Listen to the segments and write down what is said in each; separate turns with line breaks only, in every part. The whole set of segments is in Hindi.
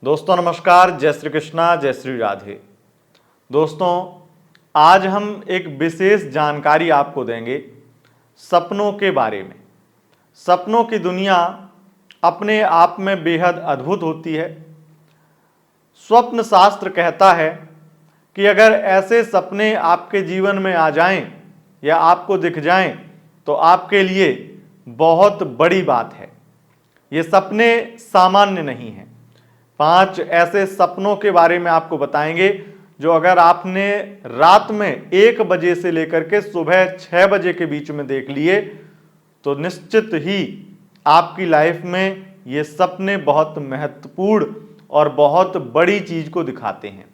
दोस्तों नमस्कार, जय श्री कृष्णा, जय श्री राधे। दोस्तों आज हम एक विशेष जानकारी आपको देंगे सपनों के बारे में। सपनों की दुनिया अपने आप में बेहद अद्भुत होती है। स्वप्न शास्त्र कहता है कि अगर ऐसे सपने आपके जीवन में आ जाएं या आपको दिख जाएं तो आपके लिए बहुत बड़ी बात है। ये सपने सामान्य नहीं हैं। 5 ऐसे सपनों के बारे में आपको बताएंगे जो अगर आपने रात में 1 बजे से लेकर के सुबह 6 बजे के बीच में देख लिए तो निश्चित ही आपकी लाइफ में ये सपने बहुत महत्वपूर्ण और बहुत बड़ी चीज को दिखाते हैं।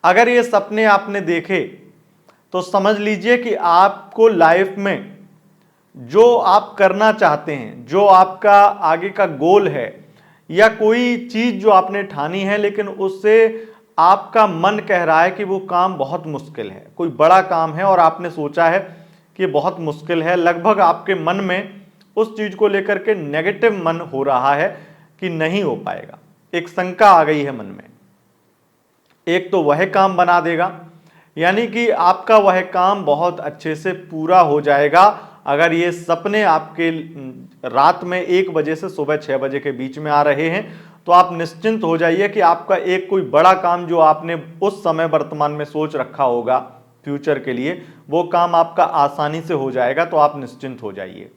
अगर ये सपने आपने देखे तो समझ लीजिए कि आपको लाइफ में जो आप करना चाहते हैं, जो आपका आगे का गोल है या कोई चीज जो आपने ठानी है लेकिन उससे आपका मन कह रहा है कि वो काम बहुत मुश्किल है, कोई बड़ा काम है और आपने सोचा है कि बहुत मुश्किल है, लगभग आपके मन में उस चीज को लेकर के नेगेटिव मन हो रहा है कि नहीं हो पाएगा, एक शंका आ गई है मन में। एक तो वह काम बना देगा, यानी कि आपका वह काम बहुत अच्छे से पूरा हो जाएगा अगर ये सपने आपके रात में 1 बजे से सुबह 6 बजे के बीच में आ रहे हैं। तो आप निश्चिंत हो जाइए कि आपका एक कोई बड़ा काम जो आपने उस समय वर्तमान में सोच रखा होगा फ्यूचर के लिए, वो काम आपका आसानी से हो जाएगा। तो आप निश्चिंत हो जाइए।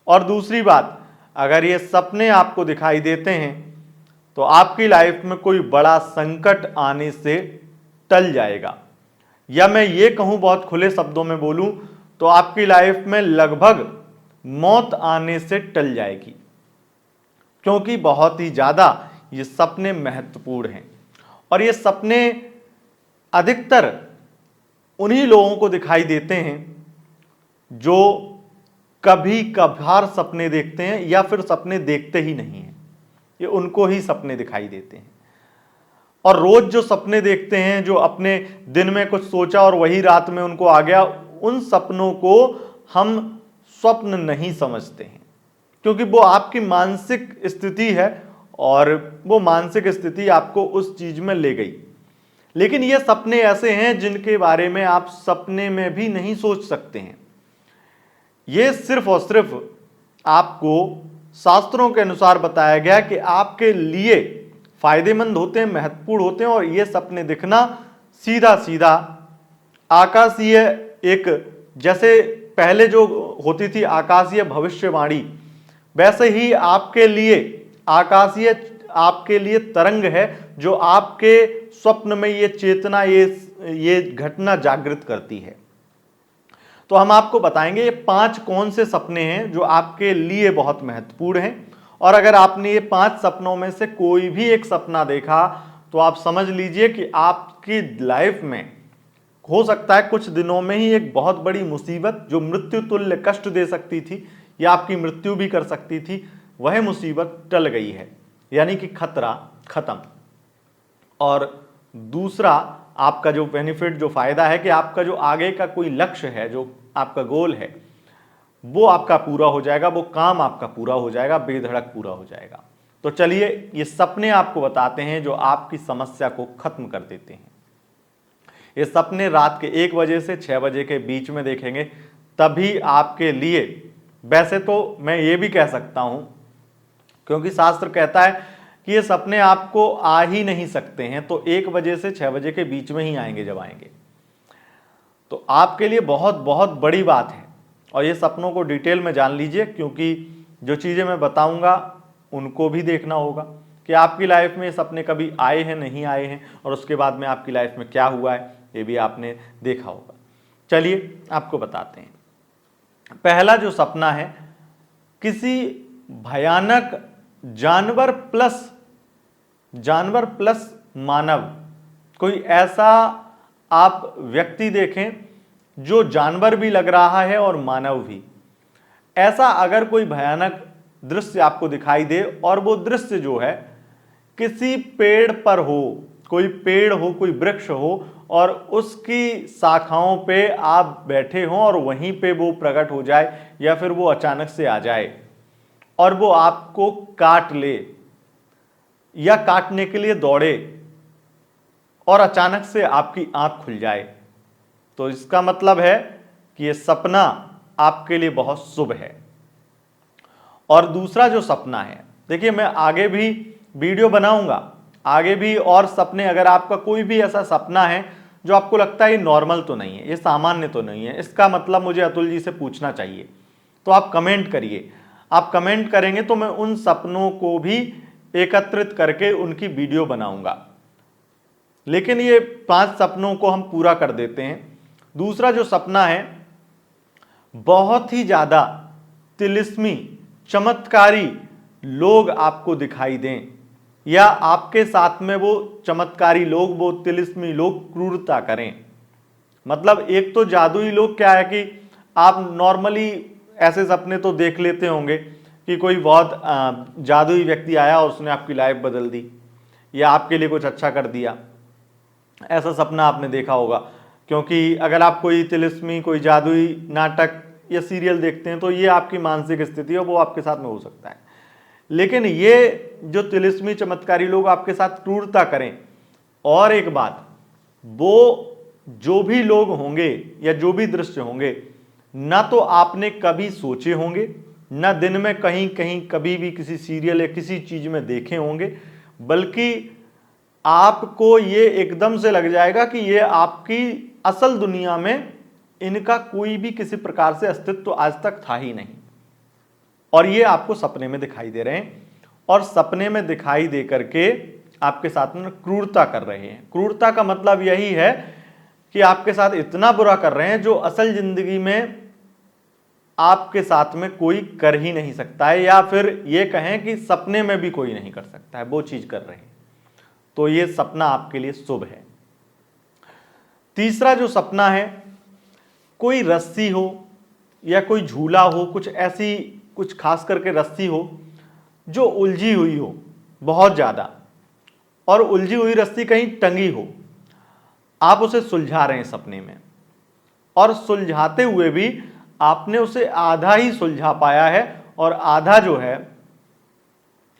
और दूसरी बात, अगर ये सपने आपको दिखाई देते हैं तो आपकी लाइफ में कोई बड़ा संकट आने से टल जाएगा, या मैं ये कहूं बहुत खुले शब्दों में बोलूं तो आपकी लाइफ में लगभग मौत आने से टल जाएगी, क्योंकि बहुत ही ज्यादा ये सपने महत्वपूर्ण हैं। और ये सपने अधिकतर उन्हीं लोगों को दिखाई देते हैं जो कभी कभार सपने देखते हैं या फिर सपने देखते ही नहीं हैं। ये उनको ही सपने दिखाई देते हैं। और रोज जो सपने देखते हैं, जो अपने दिन में कुछ सोचा और वही रात में उनको आ गया, उन सपनों को हम स्वप्न नहीं समझते हैं, क्योंकि वो आपकी मानसिक स्थिति है और वो मानसिक स्थिति आपको उस चीज में ले गई। लेकिन ये सपने ऐसे हैं जिनके बारे में आप सपने में भी नहीं सोच सकते हैं। ये सिर्फ और सिर्फ आपको शास्त्रों के अनुसार बताया गया कि आपके लिए फायदेमंद होते हैं, महत्वपूर्ण होते हैं। और ये सपने दिखना सीधा सीधा आकाशीय, एक जैसे पहले जो होती थी आकाशीय भविष्यवाणी, वैसे ही आपके लिए आकाशीय आपके लिए तरंग है जो आपके स्वप्न में ये चेतना, ये घटना जागृत करती है। तो हम आपको बताएंगे ये 5 कौन से सपने हैं जो आपके लिए बहुत महत्वपूर्ण हैं। और अगर आपने ये 5 सपनों में से कोई भी एक सपना देखा तो आप समझ लीजिए कि आपकी लाइफ में हो सकता है कुछ दिनों में ही एक बहुत बड़ी मुसीबत जो मृत्यु तुल्य कष्ट दे सकती थी या आपकी मृत्यु भी कर सकती थी, वह मुसीबत टल गई है, यानी कि खतरा खत्म। और दूसरा आपका जो बेनिफिट, जो फायदा है कि आपका जो आगे का कोई लक्ष्य है, जो आपका गोल है, वो आपका पूरा हो जाएगा, वो काम आपका पूरा हो जाएगा, बेधड़क पूरा हो जाएगा। तो चलिए ये सपने आपको बताते हैं जो आपकी समस्या को खत्म कर देते हैं। ये सपने रात के 1 बजे से 6 बजे के बीच में देखेंगे तभी आपके लिए, वैसे तो मैं ये भी कह सकता हूं क्योंकि शास्त्र कहता है कि ये सपने आपको आ ही नहीं सकते हैं, तो 1 बजे से 6 बजे के बीच में ही आएंगे। जब आएंगे तो आपके लिए बहुत बहुत बड़ी बात है। और ये सपनों को डिटेल में जान लीजिए, क्योंकि जो चीज़ें मैं बताऊंगा उनको भी देखना होगा कि आपकी लाइफ में ये सपने कभी आए हैं, नहीं आए हैं, और उसके बाद में आपकी लाइफ में क्या हुआ है ये भी आपने देखा होगा। चलिए आपको बताते हैं। पहला जो सपना है, किसी भयानक जानवर प्लस मानव, कोई ऐसा आप व्यक्ति देखें जो जानवर भी लग रहा है और मानव भी। ऐसा अगर कोई भयानक दृश्य आपको दिखाई दे और वो दृश्य जो है किसी पेड़ पर हो, कोई पेड़ हो, कोई वृक्ष हो और उसकी शाखाओं पे आप बैठे हो और वहीं पे वो प्रकट हो जाए या फिर वो अचानक से आ जाए और वो आपको काट ले, या काटने के लिए दौड़े और अचानक से आपकी आंख खुल जाए, तो इसका मतलब है कि यह सपना आपके लिए बहुत शुभ है। और दूसरा जो सपना है, देखिए मैं आगे भी वीडियो बनाऊंगा, आगे भी और सपने, अगर आपका कोई भी ऐसा सपना है जो आपको लगता है ये नॉर्मल तो नहीं है, ये सामान्य तो नहीं है, इसका मतलब मुझे अतुल जी से पूछना चाहिए, तो आप कमेंट करिए। आप कमेंट करेंगे तो मैं उन सपनों को भी एकत्रित करके उनकी वीडियो बनाऊंगा। लेकिन ये 5 सपनों को हम पूरा कर देते हैं। दूसरा जो सपना है, बहुत ही ज्यादा तिलिस्मी चमत्कारी लोग आपको दिखाई दें, या आपके साथ में वो चमत्कारी लोग, वो तिलिस्मी लोग क्रूरता करें। मतलब एक तो जादुई लोग क्या है कि आप नॉर्मली ऐसे सपने तो देख लेते होंगे कि कोई बहुत जादुई व्यक्ति आया और उसने आपकी लाइफ बदल दी या आपके लिए कुछ अच्छा कर दिया, ऐसा सपना आपने देखा होगा। क्योंकि अगर आप कोई तिलिस्मी, कोई जादुई नाटक या सीरियल देखते हैं तो ये आपकी मानसिक स्थिति है, वो आपके साथ में हो सकता है। लेकिन ये जो तिलिस्मी चमत्कारी लोग आपके साथ क्रूरता करें, और एक बात, वो जो भी लोग होंगे या जो भी दृश्य होंगे, ना तो आपने कभी सोचे होंगे, ना दिन में कहीं कहीं कभी भी किसी सीरियल या किसी चीज में देखे होंगे, बल्कि आपको ये एकदम से लग जाएगा कि ये आपकी असल दुनिया में इनका कोई भी किसी प्रकार से अस्तित्व तो आज तक था ही नहीं, और ये आपको सपने में दिखाई दे रहे हैं, और सपने में दिखाई दे करके आपके साथ में क्रूरता कर रहे हैं। क्रूरता का मतलब यही है कि आपके साथ इतना बुरा कर रहे हैं जो असल जिंदगी में आपके साथ में कोई कर ही नहीं सकता है, या फिर ये कहें कि सपने में भी कोई नहीं कर सकता है, वो चीज कर रहे हैं। तो ये सपना आपके लिए शुभ है। तीसरा जो सपना है, कोई रस्सी हो या कोई झूला हो, कुछ ऐसी, कुछ खास करके रस्सी हो जो उलझी हुई हो बहुत ज्यादा, और उलझी हुई रस्सी कहीं टंगी हो, आप उसे सुलझा रहे हैं सपने में, और सुलझाते हुए भी आपने उसे आधा ही सुलझा पाया है, और आधा जो है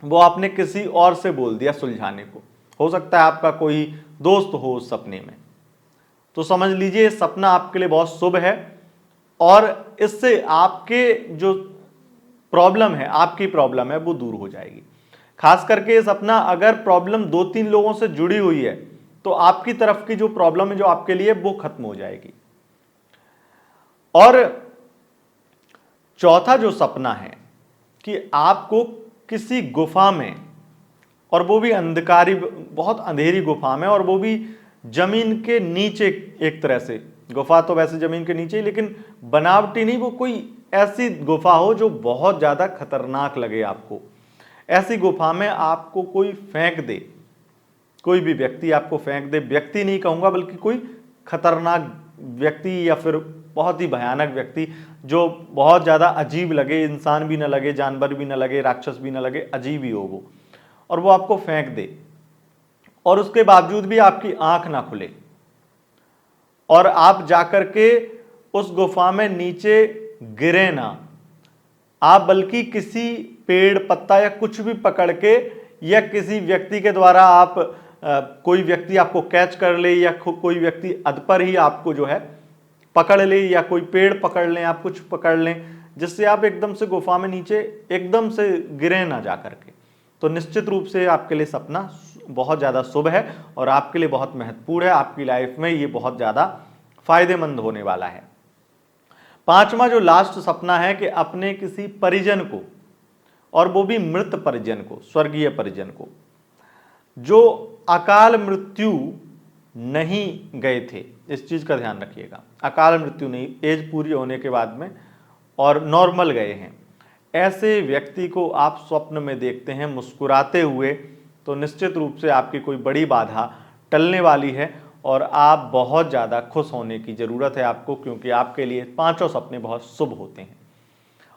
वो आपने किसी और से बोल दिया सुलझाने को। हो सकता है आपका कोई दोस्त हो उस सपने में। तो समझ लीजिए सपना आपके लिए बहुत शुभ है, और इससे आपके जो प्रॉब्लम है, आपकी प्रॉब्लम है, वो दूर हो जाएगी। खास करके ये सपना अगर प्रॉब्लम 2-3 लोगों से जुड़ी हुई है तो आपकी तरफ की जो प्रॉब्लम है जो आपके लिए, वो खत्म हो जाएगी। और चौथा जो सपना है कि आपको किसी गुफा में, और वो भी अंधकारी, बहुत अंधेरी गुफा में, और वो भी जमीन के नीचे, एक तरह से गुफा तो वैसे जमीन के नीचे ही, लेकिन बनावटी नहीं, वो कोई ऐसी गुफा हो जो बहुत ज्यादा खतरनाक लगे आपको। ऐसी गुफा में आपको कोई फेंक दे, कोई भी व्यक्ति आपको फेंक दे, व्यक्ति नहीं कहूंगा बल्कि कोई खतरनाक व्यक्ति या फिर बहुत ही भयानक व्यक्ति जो बहुत ज्यादा अजीब लगे, इंसान भी ना लगे, जानवर भी ना लगे, राक्षस भी ना लगे, अजीब ही हो वो, और वो आपको फेंक दे, और उसके बावजूद भी आपकी आंख ना खुले, और आप जाकर के उस गुफा में नीचे गिरे ना, आप बल्कि किसी पेड़, पत्ता या कुछ भी पकड़ के, या किसी व्यक्ति के द्वारा आप कोई व्यक्ति आपको कैच कर ले, या कोई व्यक्ति अधपर ही आपको जो है पकड़ ले, या कोई पेड़ पकड़ लें, आप कुछ पकड़ लें, जिससे आप एकदम से गुफा में नीचे एकदम से गिरे ना जा करके। तो निश्चित रूप से आपके लिए सपना बहुत ज़्यादा शुभ है, और आपके लिए बहुत महत्वपूर्ण है। आपकी लाइफ में ये बहुत ज़्यादा फायदेमंद होने वाला है। पांचवा जो लास्ट सपना है कि अपने किसी परिजन को, और वो भी मृत परिजन को, स्वर्गीय परिजन को, जो अकाल मृत्यु नहीं गए थे, इस चीज का ध्यान रखिएगा, अकाल मृत्यु नहीं, एज पूरी होने के बाद में और नॉर्मल गए हैं, ऐसे व्यक्ति को आप स्वप्न में देखते हैं मुस्कुराते हुए, तो निश्चित रूप से आपकी कोई बड़ी बाधा टलने वाली है, और आप बहुत ज़्यादा खुश होने की ज़रूरत है आपको, क्योंकि आपके लिए पांचों सपने बहुत शुभ होते हैं,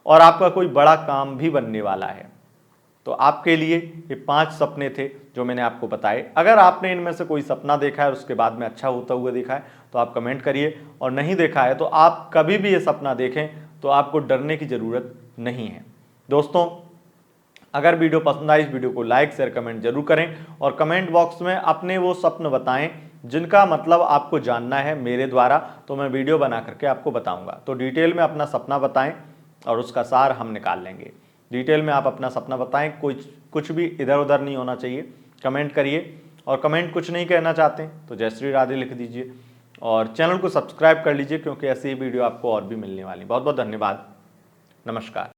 और आपका कोई बड़ा काम भी बनने वाला है। तो आपके लिए ये 5 सपने थे जो मैंने आपको बताए। अगर आपने इनमें से कोई सपना देखा है और उसके बाद में अच्छा होता हुआ देखा है तो आप कमेंट करिए, और नहीं देखा है तो आप कभी भी ये सपना देखें तो आपको डरने की ज़रूरत नहीं है। दोस्तों, अगर वीडियो पसंद आई, इस वीडियो को लाइक शेयर कमेंट जरूर करें और कमेंट बॉक्स में अपने वो स्वप्न बताएं जिनका मतलब आपको जानना है मेरे द्वारा, तो मैं वीडियो बना करके आपको बताऊंगा। तो डिटेल में अपना सपना बताएं और उसका सार हम निकाल लेंगे। डिटेल में आप अपना सपना बताएं, कुछ भी इधर उधर नहीं होना चाहिए। कमेंट करिए और कमेंट कुछ नहीं कहना चाहते तो जय श्री राधे लिख दीजिए और चैनल को सब्सक्राइब कर लीजिए, क्योंकि ऐसी ही वीडियो आपको और भी मिलने वाली। बहुत बहुत धन्यवाद। नमस्कार।